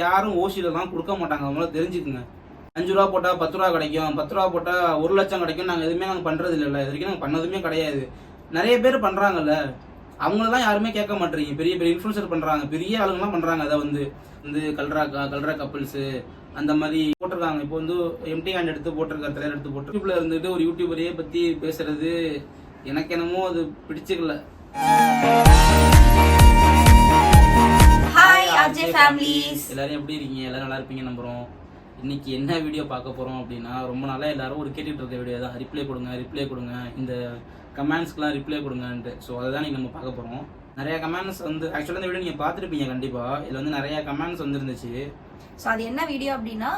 யாரும் ஓசிலலாம் கொடுக்க மாட்டாங்க, அவங்கள தெரிஞ்சுக்குங்க. 5 ரூபா போட்டால் 10 ரூபா கிடைக்கும், 10 ரூபா போட்டால் 1 லட்சம் கிடைக்கும். நாங்கள் எதுவுமே நாங்கள் பண்ணுறது இல்லைல்ல, இது வரைக்கும் நாங்கள் பண்ணதுமே கிடையாது. நிறைய பேர் பண்ணுறாங்கல்ல, அவங்களெல்லாம் யாருமே கேட்க மாட்டேறீங்க. பெரிய பெரிய இன்ஃப்ளூன்சர் பண்ணுறாங்க, பெரிய ஆளுங்கலாம் பண்ணுறாங்க. அதை வந்து கல்ரா கப்பிள்ஸு அந்த மாதிரி போட்டிருக்காங்க. இப்போ வந்து எம்டி ஹேண்ட் எடுத்து போட்டிருக்காரு, ட்ரெயிலர் எடுத்து போட்டு யூடியூப்ல இருந்துட்டு ஒரு யூடியூபரையே பற்றி பேசுறது எனக்கு என்னமோ அது பிடிச்சிக்கல. எல்லாரும் எப்படி இருக்கீங்க? எல்லாரும் நல்லா இருப்பீங்க நம்புறோம். இன்னைக்கு என்ன வீடியோ பார்க்க போறோம் அப்படின்னா, ரொம்ப நாளா எல்லாரும் ஒரு கேட்டுட்டு இருக்க வீடியோ தான். ரிப்ளை கொடுங்க, இந்த கமெண்ட்ஸ்க்குலாம் ரிப்ளை கொடுங்கன்ட்டு. ஸோ அதை தான் நம்ம பார்க்க போறோம். நிறைய கமெண்ட்ஸ் வந்து ஆக்சுவலாக இந்த வீடியோ நீங்க பார்த்துருப்பீங்க கண்டிப்பா. இதுல வந்து நிறைய கமெண்ட்ஸ் வந்துருந்துச்சு. ஸோ அது என்ன வீடியோ அப்படின்னா,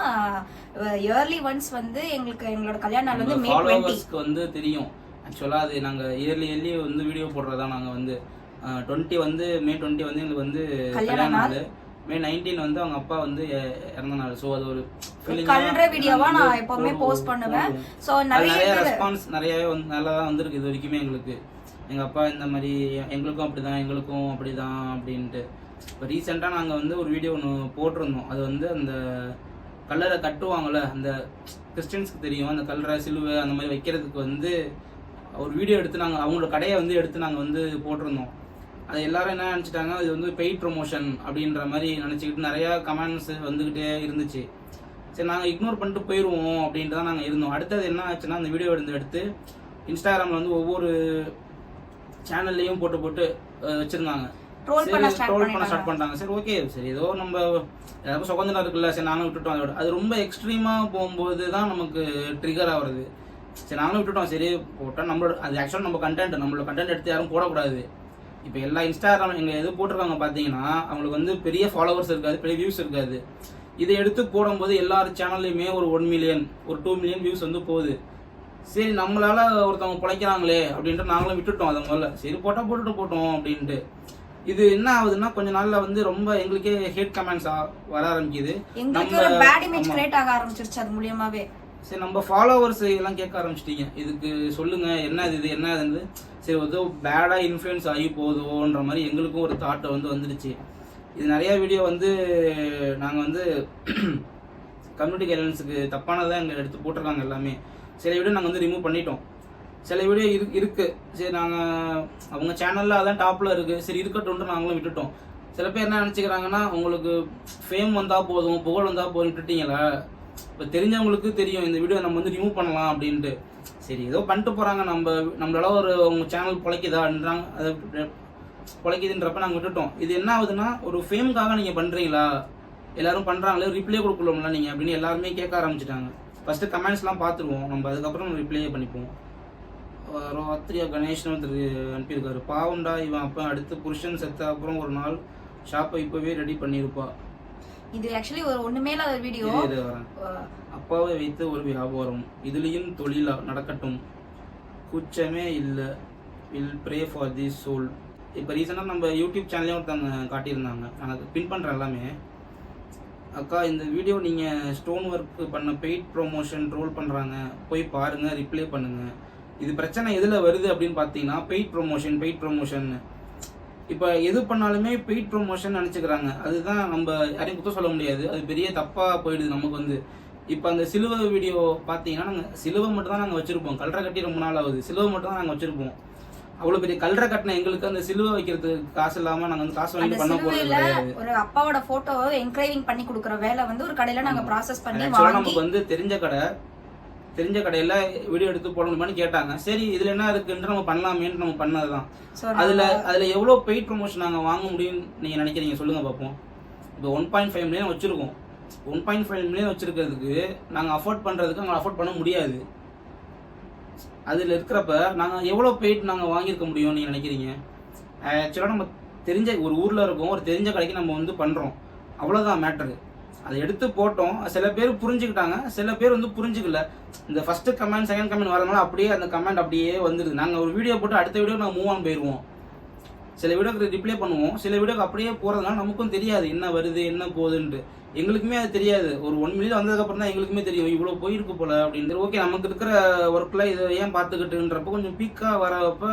இயர்லி ஒன்ஸ் வந்து எங்களோட கல்யாண நாள் வந்து மே 20 ஃபாலோவர்ஸ்க்கு வந்து தெரியும். ஆக்சுவலா அது நாங்க இயர்லி வந்து வீடியோ போடுறதா. நாங்க வந்து 20 வந்து மே 20 வந்து எங்களுக்கு வந்து கல்யாண நாள். மே 19 வந்து அவங்க அப்பா வந்து இறந்த நாள். ஸோ அது ஒரு கல்ற வீடியோவா நான் எப்பவுமே போஸ்ட் பண்ணுவேன். ஸோ நிறைய ரெஸ்பான்ஸ் நிறையவே வந்து நல்லா தான் வந்திருக்கு இது வரைக்குமே. எங்களுக்கு எங்க அப்பா இந்த மாதிரி எங்களுக்கும் அப்படிதான் அப்படின்ட்டு. இப்போ ரீசெண்டாக நாங்கள் வந்து ஒரு வீடியோ ஒன்று போட்டிருந்தோம். அது வந்து அந்த கல்லறை கட்டுவாங்கள்ல, அந்த கிறிஸ்டின்ஸ்க்கு தெரியும், அந்த கல்லறை சிலுவை அந்த மாதிரி வைக்கிறதுக்கு வந்து ஒரு வீடியோ எடுத்து நாங்கள் அவங்களோட கடையை வந்து எடுத்து நாங்கள் வந்து போட்டிருந்தோம். அது எல்லாரும் என்ன நினச்சிட்டாங்க, இது வந்து பெய்ட் ப்ரொமோஷன் அப்படின்ற மாதிரி நினச்சிக்கிட்டு நிறையா கமெண்ட்ஸ் வந்துக்கிட்டே இருந்துச்சு. சரி நாங்கள் இக்னோர் பண்ணிட்டு போயிடுவோம் அப்படின்ட்டு தான் நாங்கள் இருந்தோம். அடுத்தது என்ன ஆச்சுன்னா, அந்த வீடியோ எடுத்து இன்ஸ்டாகிராமில் வந்து ஒவ்வொரு சேனல்லையும் போட்டு வச்சுருந்தாங்க. ட்ரோல் பண்ண ஸ்டார்ட் பண்ணிட்டாங்க. சரி ஓகே, சரி ஏதோ நம்ம எல்லாருக்கும் சுதந்திரம் இருக்குல்ல, சரி நானும் விட்டுட்டோம். அதோட அது ரொம்ப எக்ஸ்ட்ரீமாக போகும்போது தான் நமக்கு ட்ரிகர் ஆகுறது. சரி நாங்களும் விட்டுட்டோம். சரி போட்டால் நம்மளோட அது ஆக்சுவலாக நம்மளோட கண்டென்ட் எடுத்து யாரும் போடக்கூடாது. இப்போ எல்லா இன்ஸ்டாகிராம் எங்கள் எது போட்டிருக்காங்க பார்த்தீங்கன்னா, அவங்களுக்கு வந்து பெரிய ஃபாலோவர்ஸ் இருக்காது, பெரிய வியூஸ் இருக்காது. இதை எடுத்து போடும்போது எல்லாரும் சேனல்லையுமே ஒரு 1 மில்லியன் ஒரு 2 மில்லியன் வியூஸ் வந்து போகுது. சரி நம்மளால ஒருத்தவங்க பிழைக்கிறாங்களே அப்படின்ட்டு நாங்களும் விட்டுட்டோம். அதை முதல்ல சரி போட்டோம் அப்படின்ட்டு. இது என்ன ஆகுதுன்னா, கொஞ்ச நாள்ல வந்து ரொம்ப எங்களுக்கே ஹேட் கமெண்ட்ஸ் வர ஆரம்பிக்குது. சரி நம்ம ஃபாலோவர்ஸ் எல்லாம் கேட்க ஆரம்பிச்சிட்டீங்க, இதுக்கு சொல்லுங்க என்ன இது. சரி ஏதோ பேடா இன்ஃப்ளூயன்ஸ் ஆகி போகுதோன்ற மாதிரி எங்களுக்கும் ஒரு தாட் வந்துருச்சு. இது நிறைய வீடியோ வந்து நாங்கள் வந்து கம்யூனிட்டி கைட்லைன்ஸுக்கு தப்பானதான் எங்களை எடுத்து போட்டிருக்காங்க எல்லாமே. சில வீடியோ நாங்கள் வந்து ரிமூவ் பண்ணிட்டோம், சில வீடியோ இருக்கு. சரி நாங்கள் அவங்க சேனலில் அதான் டாப்பில் இருக்குது, சரி இருக்கட்டும்ட்டு நாங்களும் விட்டுட்டோம். சில பேர் என்ன நினச்சிக்கிறாங்கன்னா, உங்களுக்கு ஃபேம் வந்தால் போதும், புகழ் வந்தால் போதும் விட்டுட்டீங்களா. இப்போ தெரிஞ்சவங்களுக்கு தெரியும் இந்த வீடியோ நம்ம வந்து ரிமூவ் பண்ணலாம் அப்படின்ட்டு. சரி ஏதோ பண்ணிட்டு போகிறாங்க, நம்மளால உங்க சேனல் பிழைக்குதான்றாங்க, அதை பிழைக்குதுன்றப்ப நாங்கள் விட்டுட்டோம். இது என்ன ஆகுதுன்னா, ஒரு ஃபேமுக்காக நீங்கள் பண்ணுறீங்களா, எல்லாரும் பண்ணுறாங்களே ரிப்ளை கொடுக்கலாம்ல நீங்கள் அப்படின்னு எல்லாருமே கேட்க ஆரம்பிச்சிட்டாங்க. ஃபஸ்ட்டு கமெண்ட்ஸ்லாம் பார்த்துருவோம் நம்ம, அதுக்கப்புறம் நம்ம ரிப்ளையே பண்ணிப்போம். ராத்திரியா கணேஷ்னு ஒருத்தர் அனுப்பியிருக்காரு. பாவம்டா இவன் அப்போ அடுத்து புருஷன் செத்த அப்புறம் ஒரு நாள் ஷாப்பை இப்போவே ரெடி பண்ணியிருப்பா. இது ஆக்சுவலி ஒரு ஒண்ணுமே இல்லாத வீடியோ. அப்பாவை வைத்து ஒரு வியாபாரம், இதுலேயும் தொழிலா நடக்கட்டும், குச்சமே இல்லை, will pray for the soul. இப்போ ரீசெண்டாக நம்ம யூடியூப் சேனல்லையும் ஒருத்தவங்க காட்டியிருந்தாங்க, எனக்கு பின் பண்ணுறேன் எல்லாமே. அக்கா இந்த வீடியோ நீங்கள் ஸ்டோன் ஒர்க் பண்ண பெய்ட் ப்ரொமோஷன் ட்ரோல் பண்ணுறாங்க, போய் பாருங்கள், ரிப்ளை பண்ணுங்கள். இது பிரச்சனை எதில் வருது அப்படின்னு பார்த்தீங்கன்னா, பெய்ட் ப்ரொமோஷன். இப்போ எது பண்ணாலுமே பெய்ட் ப்ரொமோஷன் நினச்சிக்கிறாங்க. அதுதான் நம்ம யாரையும் குற்றம் சொல்ல முடியாது, அது பெரிய தப்பாக போயிடுது நமக்கு வந்து. இப்போ அந்த சிலுவை வீடியோ பார்த்தீங்கன்னா, நாங்கள் சிலுவை மட்டும் தான் நாங்கள் வச்சுருப்போம். கல்ற கட்டி ரொம்ப நாள் ஆகுது, சிலுவை மட்டும் தான் நாங்கள் வச்சுருப்போம். அவ்வளோ பெரிய கல்ற கட்டின எங்களுக்கு அந்த சிலுவை வைக்கிறதுக்கு காசு இல்லாமல் நாங்கள் வந்து காசு வாங்கி பண்ண போகிறது. ஒரு அப்பாவோட ஃபோட்டோ என்கிரேவிங் பண்ணி கொடுக்குற வேலை வந்து ஒரு கடையில் நாங்கள் ப்ராசஸ் பண்ணி நமக்கு வந்து தெரிஞ்ச கடையில் வீடியோ எடுத்து போட முடியுமான்னு கேட்டாங்க. சரி இதில் என்ன இருக்குன்னு நம்ம பண்ணலாமேன்னு நம்ம பண்ணது தான். அதில் எவ்வளோ பெய்ட் ப்ரொமோஷன் நாங்கள் வாங்க முடியும்னு நீங்கள் நினைக்கிறீங்க சொல்லுங்கள் பார்ப்போம். இப்போ 1.5 மில்லியன் வச்சுருக்கோம். 1.5 மில்லியன் வச்சுருக்கிறதுக்கு நாங்கள் அஃபோர்ட் பண்ணுறதுக்கு நாங்கள் அஃபோர்ட் பண்ண முடியாது. அதில் இருக்கிறப்ப நாங்கள் எவ்வளோ பெய்ட் நாங்கள் வாங்கியிருக்க முடியும்னு நீங்கள் நினைக்கிறீங்க? ஆக்சுவலாக நம்ம தெரிஞ்ச ஒரு ஊரில் இருக்கோம், ஒரு தெரிஞ்ச கடைக்கு நம்ம வந்து பண்ணுறோம், அவ்வளோதான் மேட்ரு. அதை எடுத்து போட்டோம், சில பேர் புரிஞ்சுக்கிட்டாங்க, சில பேர் வந்து புரிஞ்சுக்கல. இந்த ஃபர்ஸ்ட் கமெண்ட் செகண்ட் கமெண்ட் வரதுனால அப்படியே அந்த கமெண்ட் அப்படியே வந்துடுது. நாங்கள் ஒரு வீடியோ போட்டு அடுத்த வீடியோ நாங்கள் மூவ் ஆன் போயிடுவோம். சில வீடியோக்கு ரிப்ளை பண்ணுவோம், சில வீடியோக்கு அப்படியே போகிறதுனால நமக்கும் தெரியாது என்ன வருது என்ன போகுதுன்ட்டு. எங்களுக்குமே அது தெரியாது. ஒரு 1 மில்லியன் வந்ததுக்கப்புறம் தான் எங்களுக்குமே தெரியும் இவ்வளோ போயிருக்கு போல அப்படின்ட்டு. ஓகே நமக்கு இருக்கிற ஒர்க்கில் இதை ஏன் பார்த்துக்கிட்டுன்றப்ப கொஞ்சம் பீக்காக வரப்போ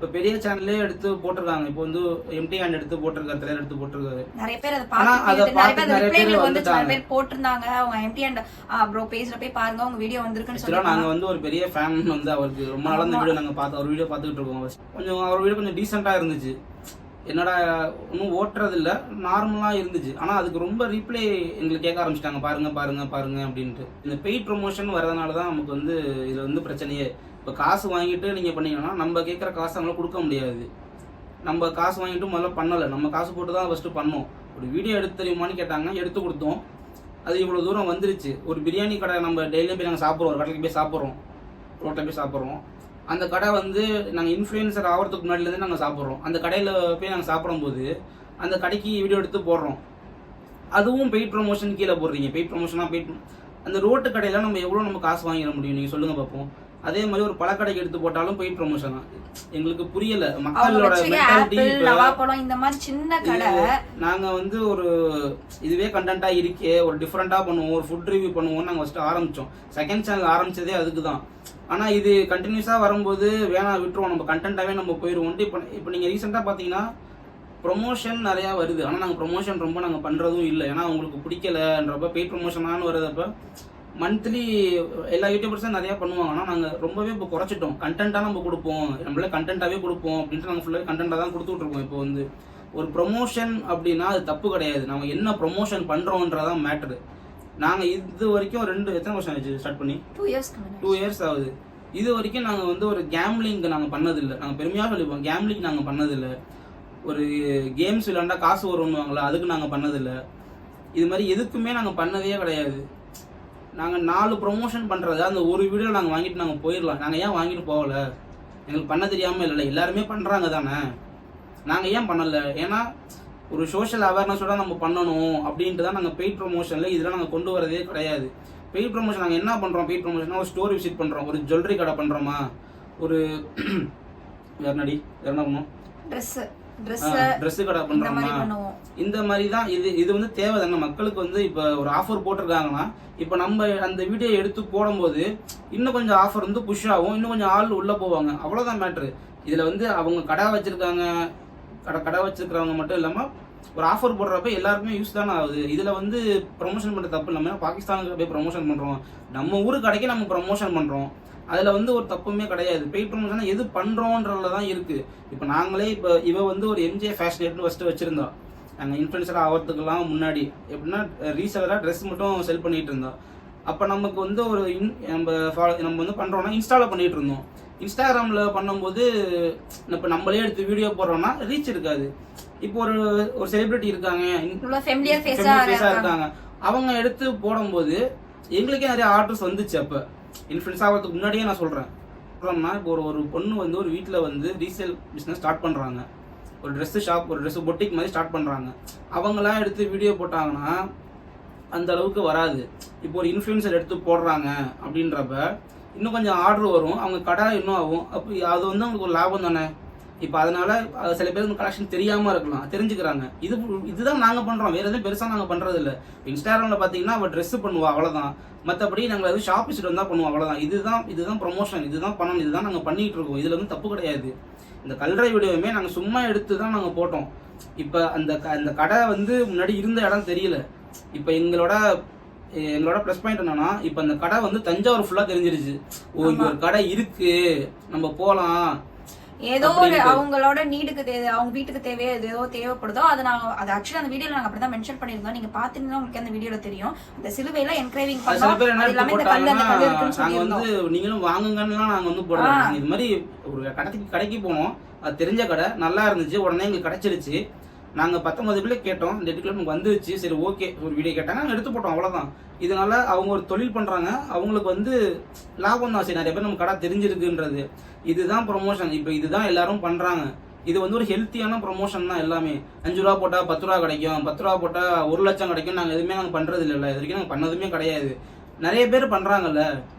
இப்போ பெரிய சேனல்லே எடுத்து போட்டிருக்காங்க. இப்போ வந்து எம்டி ஹேண்ட் எடுத்து போட்டிருக்காரு, தலைவர் எடுத்து போட்டிருக்காரு. நிறைய பேர் அதை ஆனா அதை பார்த்து நிறைய பேர் வந்து வந்துட்டாங்க. நிறைய பேர் போட்டிருந்தாங்க. அவங்க எம்டி ஹேண்ட் ப்ரோ பேஜ்ல போய் பாருங்க உங்க வீடியோ வந்திருக்குன்னு ஆக்சுவலா சொல்லி நாங்க வந்து ஒரு பெரிய ஃபேன் வந்து அவருக்கு ரொம்ப நாளா அந்த வீடியோ நாங்க பார்த்து அவர் வீடியோ பார்த்துக்கிட்டு இருக்கோம். கொஞ்சம் அவர் வீடியோ கொஞ்சம் டீசெண்டா இருந்துச்சு. என்னடா ஒன்றும் ஓட்டுறது இல்லை, நார்மலாக இருந்துச்சு. ஆனால் அதுக்கு ரொம்ப ரீப்ளே எங்களுக்கு கேட்க ஆரம்பிச்சிட்டாங்க, பாருங்க பாருங்க பாருங்க அப்படின்ட்டு. இந்த பெய்ட் ப்ரொமோஷன் வரதுனால தான் நமக்கு வந்து இதில் வந்து பிரச்சனையே. இப்போ காசு வாங்கிட்டு நீங்கள் பண்ணீங்கன்னா நம்ம கேட்குற காசு அவங்களால கொடுக்க முடியாது. நம்ம காசு வாங்கிட்டு முதல்ல பண்ணலை, நம்ம காசு போட்டு தான் ஃபஸ்ட்டு பண்ணோம். ஒரு வீடியோ எடுத்து தெரியுமான்னு கேட்டாங்க, எடுத்து கொடுத்தோம். அது இவ்வளோ தூரம் வந்துருச்சு. ஒரு பிரியாணி கடை நம்ம டெய்லியும் போய் நாங்கள் சாப்பிட்றோம், ஒரு கடைக்கு போய் சாப்பிட்றோம், ரோட்டில் போய் சாப்பிட்றோம். அந்த கடை வந்து நாங்கள் இன்ஃப்ளூயன்சர் ஆகிறதுக்கு முன்னாடிலேருந்து நாங்கள் சாப்பிட்றோம். அந்த கடையில் போய் நாங்கள் சாப்பிடும்போது அந்த கடைக்கு வீடியோ எடுத்து போடுறோம். அதுவும் பெய்ட் ப்ரொமோஷன் கீழே போடுறீங்க. பெய்ட் ப்ரொமோஷனாக அந்த ரோட்டு கடையில் நம்ம எவ்வளோ நம்ம காசு வாங்கிட முடியும் நீங்கள் சொல்லுங்கள் பார்ப்போம். அதே மாதிரி ஒரு பழக்கடைக்கு எடுத்து போட்டாலும் பெய்ட் ப்ரொமோஷன் தான். எங்களுக்கு புரியல மக்களோட மென்டாலிட்டி. இந்த மாதிரி சின்ன கடை நாங்க வந்து ஒரு இதுவே கண்டென்ட்டா இருக்கே, ஒரு டிஃப்ரெண்டா பண்ணுவோம், ஒரு ஃபுட் ரிவ்யூ பண்ணுவோம் நாங்க ஃபர்ஸ்ட் ஆரம்பிச்சோம். செகண்ட் சேனல் ஆரம்பிச்சதே அதுக்கு தான். ஆனா இது கண்டினியூஸா வரும்போது வேணா விட்டுருவோம், நம்ம கண்டென்ட்டாவே நம்ம போயிடுவோம். இப்போ நீங்க ரீசெண்டா பாத்தீங்கன்னா ப்ரொமோஷன் நிறையா வருது. ஆனால் நாங்கள் ப்ரொமோஷன் ரொம்ப நாங்கள் பண்ணுறதும் இல்லை. ஏன்னா உங்களுக்கு பிடிக்கலன்றப்ப பெய்ட் ப்ரொமோஷனானு வரதப்போ மந்த்லி எல்லா யூடியூபர்ஸும் நிறையா பண்ணுவாங்க. ஆனால் நாங்கள் ரொம்பவே இப்போ குறைச்சிட்டோம். கண்டென்ட்டாக நம்ம கொடுப்போம், நம்மளே கண்டென்ட்டாகவே கொடுப்போம் அப்படின்ட்டு நாங்கள் ஃபுல்லாகவே கண்டென்ட்டாக தான் கொடுத்துட்ருக்கோம். இப்போ வந்து ஒரு ப்ரொமோஷன் அப்படின்னா அது தப்பு கிடையாது. நம்ம என்ன ப்ரொமோஷன் பண்ணுறோன்றதான் மேட்ரு. நாங்கள் இது வரைக்கும் எத்தனை வருஷம் ஆச்சு ஸ்டார்ட் பண்ணி? 2 இயர்ஸ் ஆகுது. இது வரைக்கும் நாங்கள் வந்து ஒரு கேம்லிங் நாங்கள் பண்ணதில்லை. நாங்கள் பெருமையாக சொல்லிப்போம், கேம்லிங் நாங்கள் பண்ணதில்லை. ஒரு கேம்ஸ் விளையாண்டா காசு வருவாங்களா, அதுக்கு நாங்கள் பண்ணதில்லை. இது மாதிரி எதுக்குமே நாங்கள் பண்ணதே கிடையாது. நாங்கள் 4 ப்ரொமோஷன் பண்ணுறது அந்த ஒரு வீடியோ நாங்கள் வாங்கிட்டு நாங்கள் போயிடலாம். நாங்கள் ஏன் வாங்கிட்டு போகலை? எங்களுக்கு பண்ண தெரியாமல் இல்லை, எல்லாருமே பண்ணுறாங்க தானே, நாங்கள் ஏன் பண்ணலை? ஏன்னா ஒரு சோஷியல் அவேர்னஸோட நம்ம பண்ணணும் அப்படின்ட்டு தான் நாங்கள் பெய்ட் ப்ரொமோஷனில் இதெல்லாம் நாங்கள் கொண்டு வரதே கிடையாது. பெய்ட் ப்ரொமோஷன் நாங்கள் என்ன பண்ணுறோம்? பெய்ட் ப்ரொமோஷனாக ஒரு ஸ்டோர் விசிட் பண்ணுறோம், ஒரு ஜுவல்லரி கடை பண்ணுறோமா, ஒரு என்ன பண்ணுவோம், ட்ரெஸ் கடை பண்றோமா, இந்த மாதிரி தான். இது வந்து தேவை தானே மக்களுக்கு. வந்து இப்போ ஒரு ஆஃபர் போட்டிருக்காங்கன்னா இப்போ நம்ம அந்த வீடியோ எடுத்து போடும்போது இன்னும் கொஞ்சம் ஆஃபர் வந்து புஷ் ஆகும், இன்னும் கொஞ்சம் ஆள் உள்ள போவாங்க, அவ்வளோதான் மேட்ரு. இதில் வந்து அவங்க கடை வச்சிருக்காங்க, கடை வச்சிருக்கிறவங்க மட்டும் இல்லாமல் ஒரு ஆஃபர் போடுறப்ப எல்லாருக்குமே யூஸ் தானே ஆகுது. இதில் வந்து ப்ரொமோஷன் பண்ணுற தப்பு இல்லாமல் பாகிஸ்தானுக்கு போய் ப்ரொமோஷன் பண்ணுறோம், நம்ம ஊரு கடைக்கு நம்ம ப்ரொமோஷன் பண்ணுறோம், அதில் வந்து ஒரு தப்புமே கிடையாது. பெய்ட் ப்ரொமோஷன் எது பண்ணுறோன்றதுல தான் இருக்குது. இப்போ நாங்களே இவ வந்து ஒரு MJ ஃபேஷனேட்னு ஃபஸ்ட்டு வச்சுருந்தோம். நாங்கள் இன்ஃப்ளூயன்சராக ஆகிறதுக்கெல்லாம் முன்னாடி எப்படின்னா ரீசெலராக ட்ரெஸ் மட்டும் செல் பண்ணிகிட்டு இருந்தோம். அப்போ நமக்கு வந்து ஒரு நம்ம வந்து பண்ணுறோன்னா இன்ஸ்டாவில் பண்ணிகிட்டு இருந்தோம். இன்ஸ்டாகிராமில் பண்ணும்போது இப்போ நம்மளே எடுத்து வீடியோ போடுறோம்னா ரீச் இருக்காது. இப்போ ஒரு செலிபிரிட்டி இருக்காங்க, ஃபேஸாக இருக்காங்க, அவங்க எடுத்து போடும்போது எங்களுக்கே நிறைய ஆர்டர்ஸ் வந்துச்சு. அப்போ இன்ஃப்ளூயன்ஸ் ஆகிறதுக்கு முன்னாடியே நான் சொல்கிறேன். இப்போ ஒரு பொண்ணு வந்து ஒரு வீட்டில் வந்து ரீசேல் பிஸ்னஸ் ஸ்டார்ட் பண்ணுறாங்க, ஒரு ட்ரெஸ்ஸு ஷாப், ஒரு ட்ரெஸ்ஸு பொட்டிக் மாதிரி ஸ்டார்ட் பண்ணுறாங்க. அவங்களாம் எடுத்து வீடியோ போட்டாங்கன்னா அந்த அளவுக்கு வராது. இப்போ ஒரு இன்ஃப்ளூயன்சர் எடுத்து போடுறாங்க அப்படின்றப்ப இன்னும் கொஞ்சம் ஆர்டர் வரும், அவங்க கடை இன்னும் ஆகும். அப்போ அது வந்து அவங்களுக்கு ஒரு லாபம் தானே. இப்போ அதனால சில பேருக்கு கலெக்ஷன் தெரியாமல் இருக்கலாம், தெரிஞ்சுக்கிறாங்க. இதுதான் நாங்கள் பண்ணுறோம், வேறு எதுவும் பெருசாக நாங்கள் பண்ணுறது இல்லை. இன்ஸ்டாகிராமில் பார்த்தீங்கன்னா அவள் ட்ரெஸ்ஸு பண்ணுவோம், அவ்வளோதான். மற்றபடி நாங்கள் அது ஷாப் விசிட் வந்தால் பண்ணுவோம், அவ்வளோதான். இதுதான் ப்ரொமோஷன், இதுதான் பண்ணணும், இதுதான் நாங்கள் பண்ணிகிட்டு இருக்கோம். இதில் வந்து தப்பு கிடையாது. இந்த கல்றை வீடியோவுமே நாங்கள் சும்மா எடுத்து தான் நாங்கள் போட்டோம். இப்போ அந்த கடை வந்து முன்னாடி இருந்த இடம் தெரியல. இப்போ எங்களோட ப்ளஸ் பாயிண்ட் என்னன்னா, இப்போ அந்த கடை வந்து தஞ்சாவூர் ஃபுல்லாக தெரிஞ்சிருச்சு. ஓ, இங்கே ஒரு கடை இருக்கு, நம்ம போகலாம். ஏதோ ஒரு அவங்களோட நீடுக்கு தேவை, அவங்க வீட்டுக்கு தேவையோ ஏதோ தேவைப்படுதோ அது ஆக்சுவலி அந்த வீடியோல நாங்க அப்படிதான் மென்ஷன் பண்ணிருந்தோம். நீங்க பாத்தீங்கன்னா உங்களுக்கு அந்த வீடியோல தெரியும். அந்த சிலுவையில என்கிரேவிங் பண்ணோம். நாங்க வந்து நீங்களும் வாங்குங்கன்னு நாங்க வந்து போடுறோம். இது மாதிரி ஒரு கடைக்கு போனோம், அது தெரிஞ்ச கடை, நல்லா இருந்துச்சு, உடனே எங்களுக்கு கிடைச்சிருச்சு. நாங்கள் 19 பேர்ல கேட்டோம், இந்த 8 கிலோ நமக்கு வந்துருச்சு, சரி ஓகே ஒரு வீடியோ கேட்டாங்க, நாங்கள் எடுத்து போட்டோம், அவ்வளோதான். இதனால அவங்க ஒரு தொழில் பண்ணுறாங்க, அவங்களுக்கு வந்து லாபம் தான். சரி, நிறைய பேர் நம்ம கடை தெரிஞ்சிருக்குன்றது. இதுதான் ப்ரொமோஷன். இப்போ இதுதான் எல்லாரும் பண்ணுறாங்க. இது வந்து ஒரு ஹெல்த்தியான ப்ரொமோஷன் தான். எல்லாமே 5 ரூபா போட்டால் 10 ரூபா கிடைக்கும், 10 ரூபா போட்டால் 1 லட்சம் கிடைக்கும். நாங்கள் எதுவுமே நாங்கள் பண்ணுறது இல்லை, இது வரைக்கும் நாங்கள் பண்ணதுமே கிடையாது. நிறைய பேர் பண்ணுறாங்கல்ல,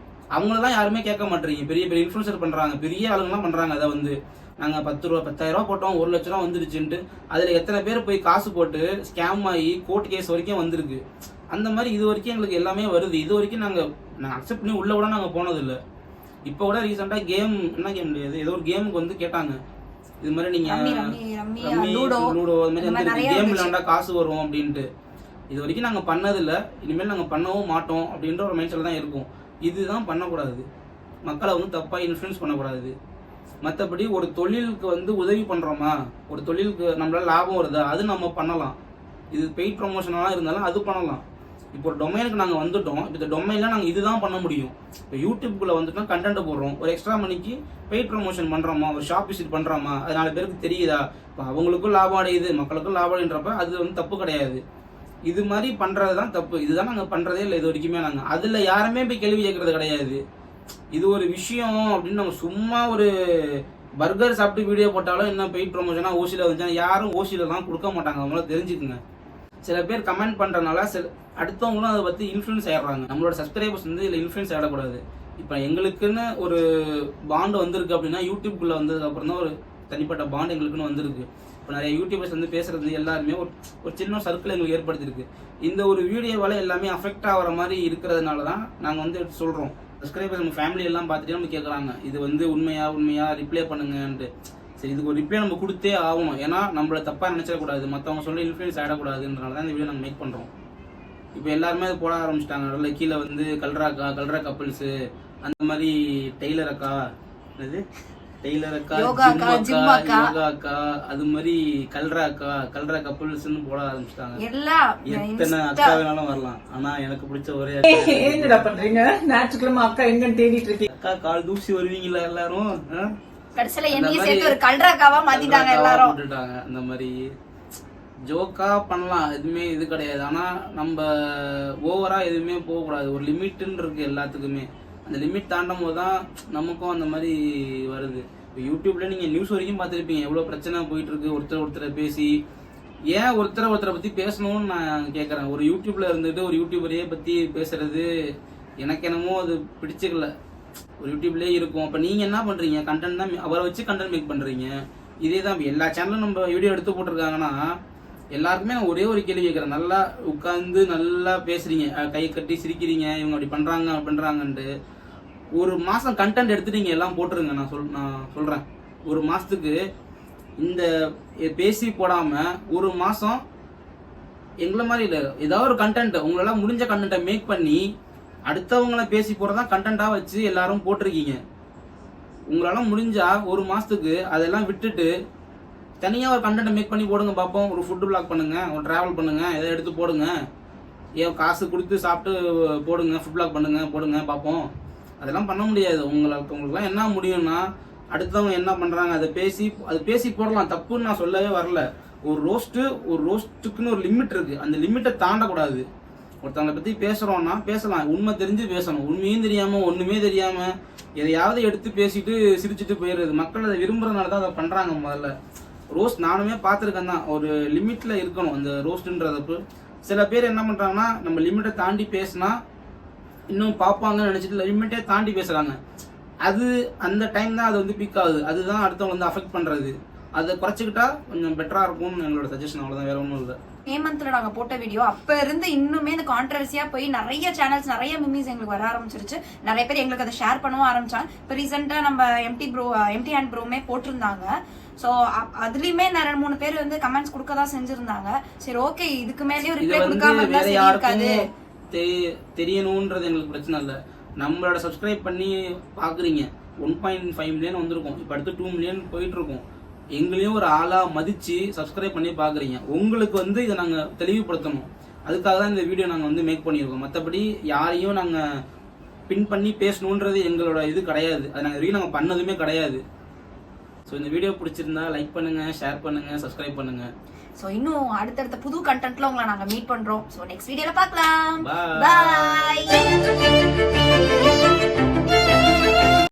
அவங்களெல்லாம் யாருமே கேட்க மாட்டேறீங்க. பெரிய பெரிய இன்ஃப்ளூயன்சர் பண்ணுறாங்க, பெரிய ஆளுங்கலாம் பண்ணுறாங்க. அதை வந்து நாங்கள் 10,000 ரூபா போட்டோம், 1 லட்ச ரூபா வந்துருச்சுன்ட்டு அதில் எத்தனை பேர் போய் காசு போட்டு ஸ்கேம் ஆகி கோர்ட் கேஸ் வரைக்கும் வந்திருக்கு. அந்த மாதிரி இது வரைக்கும் எங்களுக்கு எல்லாமே வருது. இது வரைக்கும் நாங்கள் அக்செப்ட் பண்ணி உள்ள கூட நாங்கள் போனதில்லை. இப்போ கூட ரீசெண்டாக என்ன கேம் முடியாது, ஏதோ ஒரு கேமுக்கு வந்து கேட்டாங்க, இது மாதிரி நீங்க ரம்மி லூடோ அது மாதிரி கேம் விளையாண்டா காசு வரும் அப்படின்ட்டு இது வரைக்கும் நாங்க பண்ணதில்ல, இனிமேல் நாங்க பண்ணவும் மாட்டோம் அப்படின்ற ஒரு மைண்ட் செட்ல தான் இருக்கும். இதுதான் பண்ணக்கூடாது, மக்களை வந்து தப்பா இன்ஃப்ளூயன்ஸ் பண்ணக்கூடாது. மற்றபடி ஒரு தொழிலுக்கு வந்து உதவி பண்றோமா, ஒரு தொழிலுக்கு நம்மளால லாபம் வருதா, அது நம்ம பண்ணலாம். இது பெய்ட் ப்ரொமோஷனாக இருந்தாலும் அது பண்ணலாம். இப்போ ஒரு டொமைனுக்கு நாங்கள் வந்துட்டோம், இப்போ இந்த டொமைனில் நாங்கள் இதுதான் பண்ண முடியும். இப்போ யூடியூப்குள்ளே வந்துட்டோம், கண்டென்ட் போடுறோம், ஒரு எக்ஸ்ட்ரா மணிக்கு பெய்ட் ப்ரொமோஷன் பண்ணுறோமா, ஒரு ஷாப் விசிட் பண்ணுறோமா, அது 4 பேருக்கு தெரியுதா, இப்போ அவங்களுக்கும் லாபம் அடையுது, மக்களுக்கும் லாபம் அடைன்றப்ப அது வந்து தப்பு கிடையாது. இது மாதிரி பண்ணுறது தான் தப்பு. இதுதான் நாங்கள் பண்ணுறதே இல்லை இது வரைக்குமே. நாங்கள் அதில் யாருமே போய் கேள்வி கேட்கறது கிடையாது. இது ஒரு விஷயம் அப்படின்னு நம்ம சும்மா ஒரு பர்கர் சாப்பிட்டு வீடியோ போட்டாலும் என்ன பெய்ட் ப்ரொமோஷனாக ஓசியில் வந்துச்சா, யாரும் ஓசியில் தான் கொடுக்க மாட்டாங்க, அவங்கள தெரிஞ்சுக்குங்க. சில பேர் கமெண்ட் பண்ணுறதுனால அடுத்தவங்களும் அதை பற்றி இன்ஃப்ளூயன்ஸ் ஆகிடுறாங்க. நம்மளோட சப்ஸ்கிரைபர்ஸ் வந்து இதில் இன்ஃப்ளூயன்ஸ் ஆகிடக்கூடாது. இப்போ எங்களுக்குன்னு ஒரு பாண்டு வந்திருக்கு அப்படின்னா யூடியூப்குள்ளே வந்ததுக்கு அப்புறம் தான் ஒரு தனிப்பட்ட பாண்ட் எங்களுக்குன்னு வந்திருக்கு. இப்போ நிறைய யூடியூபர்ஸ் வந்து பேசுறது எல்லாருமே ஒரு சின்ன சர்க்கிள் எங்களுக்கு ஏற்படுத்திருக்கு. இந்த ஒரு வீடியோவால் எல்லாமே அஃபெக்ட் ஆகிற மாதிரி இருக்கிறதுனால தான் நாங்கள் வந்து சொல்கிறோம். சப்ஸ்கிரைபர்ஸ் நம்ம ஃபேமிலி எல்லாம் பார்த்துட்டு நம்ம கேட்குறாங்க, இது வந்து உண்மையா ரிப்ளை பண்ணுங்கன்ட்டு. சரி, இதுக்கு ஒரு ரிப்ளை நம்ம கொடுத்தே ஆகணும். ஏன்னா நம்மள தப்பாக நினைச்சிடக்கூடாது, மற்றவங்க சொல்லி இன்ஃப்ளூயன்ஸ் ஆகிடக்கூடாதுன்றனால தான் இந்த வீடியோ நாங்கள் மேக் பண்ணுறோம். இப்போ எல்லாருமே அது போட ஆரம்பிச்சிட்டாங்க. நல்ல கீழே வந்து கல்ரா கப்பிள்ஸு, அந்த மாதிரி டெய்லர் அக்கா, ஜிம் அக்கா, அது மாதிரி கல்ரா கப்பிள்ஸ்னு போட ஆரம்பிச்சிட்டாங்க. எத்தனை அக்கா வேணாலும் வரலாம். ஆனா எனக்கு பிடிச்ச ஒரே என்னடா பண்றீங்க? ஞாயிற்றுக்கிழமை அக்கா எங்கன்னு தேடிட்டு இருக்கீங்க. அக்கா கால் தூசி வருவீங்களா எல்லாரும்? கடைசில என்னைய சேர்த்து ஒரு கல்ராக்காவா மாத்திட்டாங்க எல்லாரும். போட்டுட்டாங்க. அந்த மாதிரி ஜோக்கா பண்ணலாம், எதுவுமே இது கிடையாது. ஆனா நம்ம ஓவரா எதுவுமே போகக்கூடாது. ஒரு லிமிட்னு இருக்கு எல்லாத்துக்குமே. அந்த லிமிட் தாண்டும் போது தான் நமக்கும் அந்த மாதிரி வருது. இப்போ யூடியூப்ல நீங்க நியூஸ் வரைக்கும் பார்த்துருப்பீங்க, எவ்வளவு பிரச்சனை போயிட்டு இருக்கு. ஒருத்தரை பேசி ஏன் ஒருத்தரை பத்தி பேசணும்னு நான் கேட்கறேன். ஒரு யூடியூப்ல இருந்துட்டு ஒரு யூடியூபரையே பத்தி பேசுறது எனக்கு என்னமோ அது பிடிச்சிக்கல. ஒரு யூடியூப்லேயே இருக்கும். அப்போ நீங்கள் என்ன பண்ணுறீங்க, கண்டென்ட் தான் அவரை வச்சு கண்டென்ட் மேக் பண்ணுறீங்க. இதே தான் எல்லா சேனலும் நம்ம வீடியோ எடுத்து போட்டிருக்காங்கன்னா எல்லாருக்குமே நான் ஒரே ஒரு கேள்வி கேட்குறேன். நல்லா உட்காந்து நல்லா பேசுறீங்க, கை கட்டி சிரிக்கிறீங்க, இவங்க அப்படி பண்ணுறாங்கன்ட்டு ஒரு மாதம் கண்டென்ட் எடுத்துட்டு நீங்கள் எல்லாம் போட்டுருங்க. நான் சொல்கிறேன், ஒரு மாதத்துக்கு இந்த பேசி போடாமல் ஒரு மாதம் எங்களை மாதிரி இல்லை, ஏதாவது ஒரு கண்டென்ட் உங்களால் முடிஞ்ச கண்டென்ட்டை மேக் பண்ணி அடுத்தவங்களை பேசி போறதான் கண்டென்ட்டா வச்சு எல்லாரும் போட்டிருக்கீங்க. உங்களால முடிஞ்சா ஒரு மாசத்துக்கு அதெல்லாம் விட்டுட்டு தனியா ஒரு கண்டென்ட் மேக் பண்ணி போடுங்க பார்ப்போம். ஒரு ஃபுட் பிளாக் பண்ணுங்க, ஒரு டிராவல் பண்ணுங்க, எதை எடுத்து போடுங்க, ஏன் காசு கொடுத்து சாப்பிட்டு போடுங்க, ஃபுட் பிளாக் போடுங்க பார்ப்போம். அதெல்லாம் பண்ண முடியாது. உங்களுக்குலாம் என்ன முடியும்னா அடுத்தவங்க என்ன பண்றாங்க அதை பேசி போடலாம், தப்புன்னு நான் சொல்லவே வரல. ஒரு ரோஸ்ட்டுக்குன்னு ஒரு லிமிட் இருக்கு, அந்த லிமிட்டை தாண்டக்கூடாது. ஒருத்தவங்களை பத்தி பேசுறோம்னா பேசலாம், உண்மை தெரிஞ்சு பேசணும். உண்மையும் தெரியாம ஒண்ணுமே தெரியாம எதையாவது எடுத்து பேசிட்டு சிரிச்சுட்டு போயிடுறது. மக்கள் அதை விரும்புறதுனால தான் அதை பண்றாங்க. முதல்ல ரோஸ்ட் நானுமே பார்த்துருக்கேன் தான், ஒரு லிமிட்ல இருக்கணும் அந்த ரோஸ்ட்ன்றதப்பு. சில பேர் என்ன பண்றாங்கன்னா நம்ம லிமிட்டை தாண்டி பேசினா இன்னும் பார்ப்பாங்கன்னு நினைச்சிட்டு லிமிட்டே தாண்டி பேசுறாங்க. அது அந்த டைம் தான் அது வந்து பிக் ஆகுது. அதுதான் அடுத்தவங்க வந்து அஃபெக்ட் பண்றது. அதை குறைச்சிக்கிட்டா கொஞ்சம் பெட்டரா இருக்கும்னு எங்களோட சஜஷன். அவ்வளவுதான், வேற ஒன்றும் இல்லை. ஹேமந்த்ல நாங்க போட்ட வீடியோ அப்ப இருந்து இன்னுமே இந்த கான்ட்ரவர்சியா போய் நிறைய சேனல்ஸ் நிறைய மிமிஸ் எங்களுக்கு வர ஆரம்பிச்சிருச்சு. நிறைய பேர் எங்களுக்கு அதை ஷேர் பண்ணவும் ஆரம்பிச்சாங்க. இப்போ ரீசெண்டா நம்ம எம்டி ஹேண்ட் ப்ரோமே போட்டிருந்தாங்க. ஸோ அதுலயுமே 2-3 பேர் வந்து கமெண்ட்ஸ் கொடுக்கதான் செஞ்சிருந்தாங்க. சரி, ஓகே, இதுக்கு மேலேயும் ரிப்ளை கொடுக்காம இருந்தா சரி இருக்காது. தெரியணும்ன்றது எங்களுக்கு பிரச்சனை இல்லை. நம்மளோட சப்ஸ்கிரைப் பண்ணி பாக்குறீங்க, 1.5 மில்லியன் வந்திருக்கும், இப்போ அடுத்து 2 மில்லியன் போயிட்டு இருக்கும். எங்களையும் ஒரு ஆளா மதிச்சு சப்ஸ்கிரைப் பண்ணி பாக்குறீங்க. உங்களுக்கு வந்து இதை நாங்க தெளிவுபடுத்தணும், அதுக்காக தான் இந்த வீடியோ நாங்க வந்து மேக் பண்ணியிருக்கோம். மற்றபடி யாரையும் நாங்க பின் பண்ணி பேசணுன்றது எங்களோட இது கிடையாது. அது நாங்க பண்ணதுமே கிடையாது. ஸோ இந்த வீடியோ பிடிச்சிருந்தா லைக் பண்ணுங்க, ஷேர் பண்ணுங்க, சப்ஸ்கிரைப் பண்ணுங்க. ஸோ இன்னும் அடுத்தடுத்த புது கண்டென்ட்ல உங்களை நாங்க மீட் பண்றோம். ஸோ நெக்ஸ்ட் வீடியோல பார்க்கலாம். பாய்.